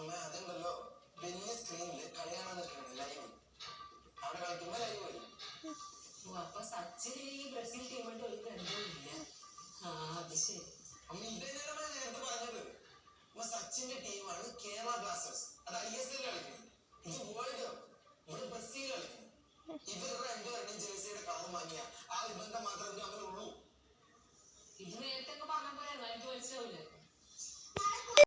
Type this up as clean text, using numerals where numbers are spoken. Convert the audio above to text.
അമ്മ അതുണ്ടല്ലോ വലിയ സ്ക്രീനില് കളി കാണാൻ നിൽക്കുകയാണ് ലൈവ്. അവിടെ കളിക്കുമ്പോ ലൈവ് വരും. അപ്പൊ സച്ചിന് ഈ ബ്രസീൽ ടീമായിട്ട് ഒരു ബന്ധവുമില്ല. അത് ശരി. അമ്മ ഇതന്നെയാണ് നേരത്തെ പറഞ്ഞത്. അമ്മ സച്ചിന്റെ ടീമാണ് കേരള ബ്ലാസ്റ്റേഴ്സ്. അത് ISL കളിക്കുന്നത്. ഇത് വേൾഡ് കപ്പ്. ഇവിടെ ബ്രസീൽ കളിക്കുന്നത്. ഇവരുടെ രണ്ടുപേരുടെയും ജേഴ്സിയുടെ കളർ വാങ്ങിയ ആ ഒരു ബന്ധം മാത്രമേ തമ്മിലുള്ളൂ. ഇത് നേരത്തെ പറഞ്ഞ പോലെ എനിക്ക് മനസ്സിലാവില്ല.